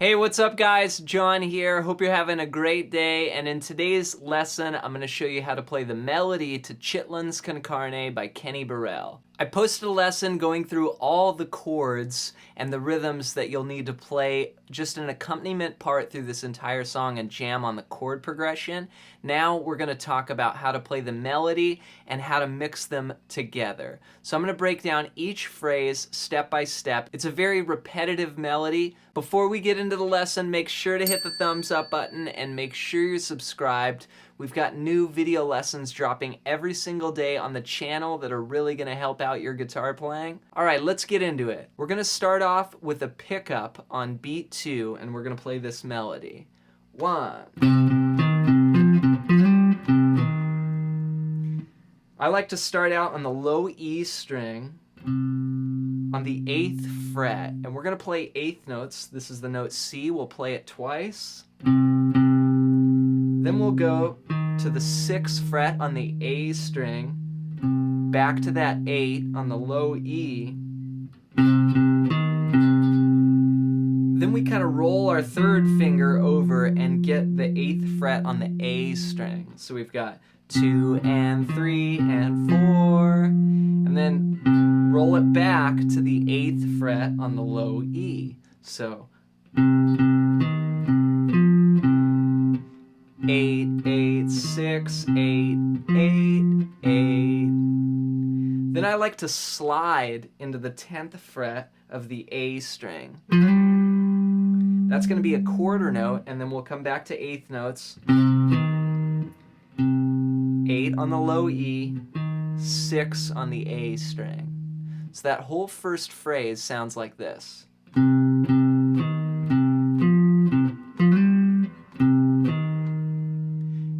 Hey, what's up guys? John here. Hope you're having a great day, and in today's lesson I'm going to show you how to play the melody to Chitlins Con Carne by Burrell. I posted a lesson going through all the chords and the rhythms that you'll need to play just an accompaniment part through this entire song and jam on the chord progression. Now we're going to talk about how to play the melody and how to mix them together. So I'm going to break down each phrase step by step. It's a very repetitive melody. Before we get into the lesson, make sure to hit the thumbs up button and make sure you're subscribed. We've got new video lessons dropping every single day on the channel that are really going to help out your guitar playing. All right, let's get into it. We're going to start off with a pickup on beat 2, and we're going to play this melody. 1. I like to start out on the low E string on the 8th fret, and we're going to play 8th notes. This is the note C. We'll play it twice. Then we'll go to the 6th fret on the A string, back to that 8 on the low E. Then we kind of roll our 3rd finger over and get the 8th fret on the A string. So we've got 2 and 3 and 4, and then roll it back to the 8th fret on the low E. So 8, 8, 6, 8, 8, 8. Then I like to slide into the 10th fret of the A string. That's going to be a quarter note, and then we'll come back to 8th notes. 8 on the low E, 6 on the A string. So that whole first phrase sounds like this. And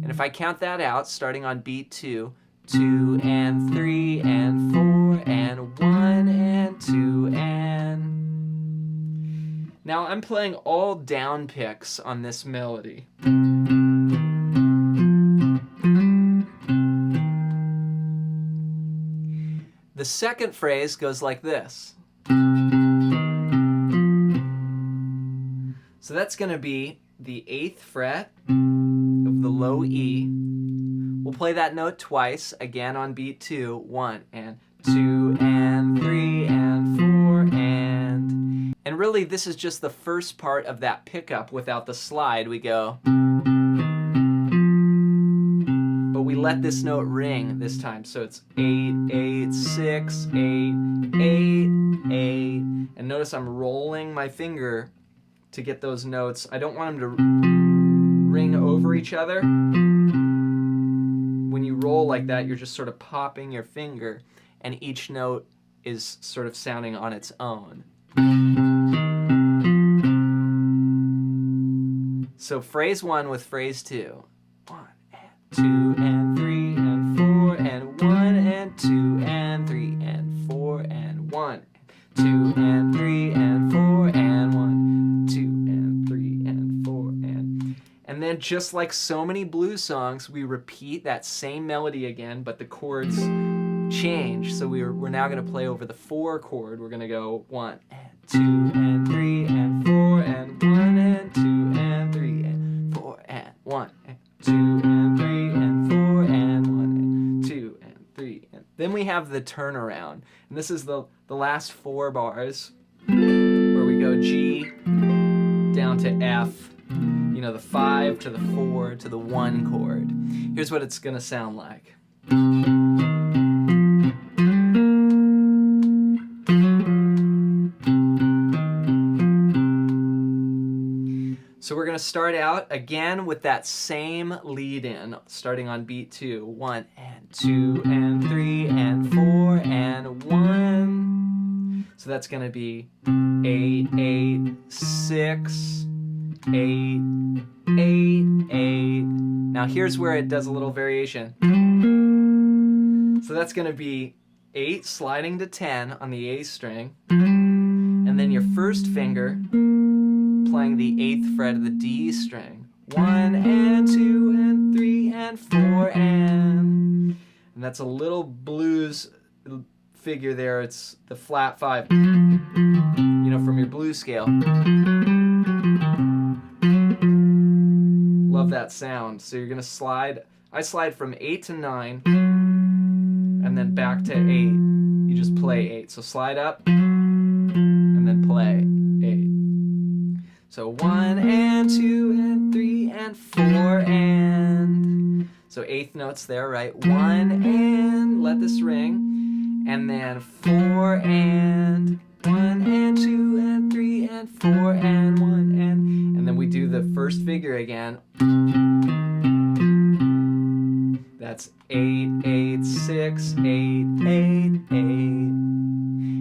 if I count that out, starting on beat 2, 2 and 3 and 4 and 1 and 2 and... Now I'm playing all down picks on this melody. The second phrase goes like this. So that's going to be the 8th fret of the low E. We'll play that note twice, again on beat 2. 1 and 2 and 3 and 4 and... And really this is just the first part of that pickup without the slide. We go... But we let this note ring this time, so it's 8, 8, 6, 8, 8, 8. And notice I'm rolling my finger to get those notes. I don't want them to ring over each other. When you roll like that, you're just sort of popping your finger, and each note is sort of sounding on its own. So phrase 1 with phrase 2. 1 and 2 and 3 and 4 and 1 and 2 and 3 and 4 and 1 and 2 and 3 and 4 and 1, 2 and 3 and 4 and then just like so many blues songs, we repeat that same melody again, but the chords change. So we're now going to play over the 4 chord. We're going to go 1 and 2 and 3 and 4 and 1 and 2 and 3 and 4 and 1 and 2 and 3 and 4 and 1 and 2 and 3 and... Then we have the turnaround, and this is the last 4 bars where we go G down to F, you know, the 5 to the 4 to the 1 chord. Here's what it's going to sound like. So we're going to start out again with that same lead in, starting on beat 2. 1 and 2 and 3 and 4 and 1. So that's going to be 8, 8, 6, 8, 8, 8, Now here's where it does a little variation. So that's going to be 8 sliding to 10 on the A string, and then your first finger playing the 8th fret of the D string. 1 and 2 and 3 and 4 and that's a little blues figure there. It's the flat 5, you know, from your blues scale. Love that sound. So you're gonna slide. I slide from 8 to 9 and then back to 8. You just play 8. So slide up and then play 8. So 1 and 2 and 3 and 4 and so 8th notes there, right? 1 and let this ring, and then 4 and 1 and 2 and 3 and 4 and 1 and then we do the first figure again. That's 8 8 6 8 8 8.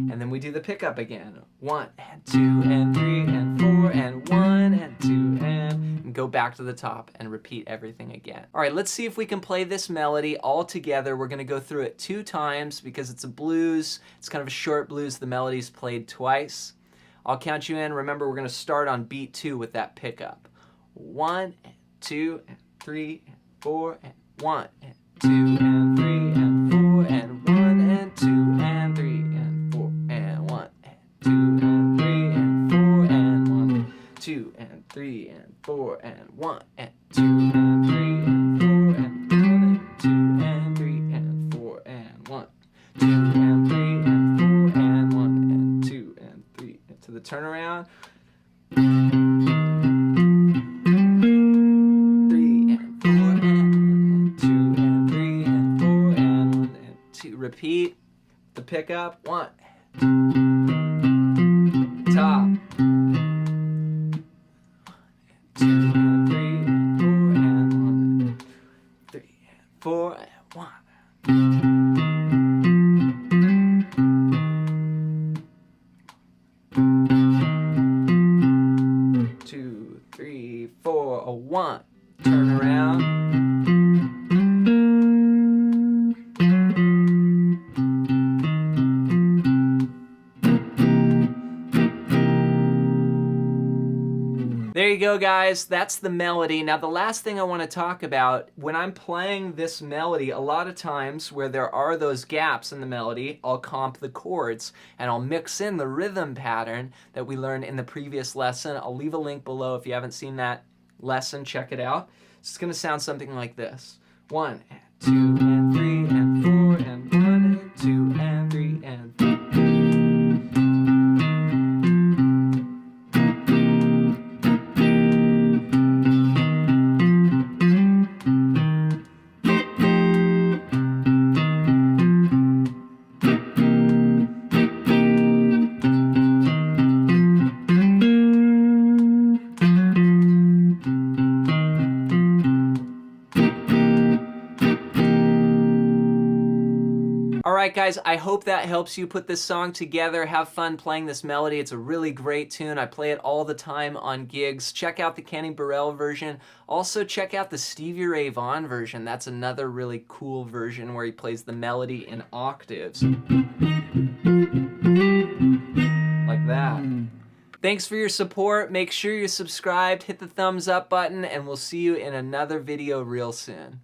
And then we do the pickup again. 1 and 2 and 3 and 4 and 1 and 2 and go back to the top and repeat everything again. All right, let's see if we can play this melody all together. We're gonna go through it 2 times because it's a blues. It's kind of a short blues. The melody's played twice. I'll count you in. Remember, we're gonna start on beat 2 with that pickup. 1 and 2 and 3 and 4 and 1 and 2 and 3 and 4 and 1 and 2 and 3 and 4 and 1 and 2 and 3 and 4 and 1 2 and 3 and 4 and 1 and 2 and 3 and 4 and 1 and 2 and 3 and 4 and 1 2 and 3 and 4 and 1 and 2 and 3 to the turnaround. 3 and 4 and 2 and 3 and 4 and 1 and 2. Repeat the pickup. 1 top. 2 and 3 and 4 and 1 3 and 4 and 1. 2 3 4 1. Turn around. There you go, guys. That's the melody. Now, the last thing I want to talk about, when I'm playing this melody, a lot of times where there are those gaps in the melody, I'll comp the chords and I'll mix in the rhythm pattern that we learned in the previous lesson. I'll leave a link below if you haven't seen that lesson. Check it out. It's going to sound something like this. 1 and 2 and 3 and 4 and 1 and 2 and 3 and 4. Alright guys, I hope that helps you put this song together. Have fun playing this melody. It's a really great tune. I play it all the time on gigs. Check out the Kenny Burrell version. Also check out the Stevie Ray Vaughan version. That's another really cool version where he plays the melody in octaves. Like that. Thanks for your support. Make sure you're subscribed, hit the thumbs up button, and we'll see you in another video real soon.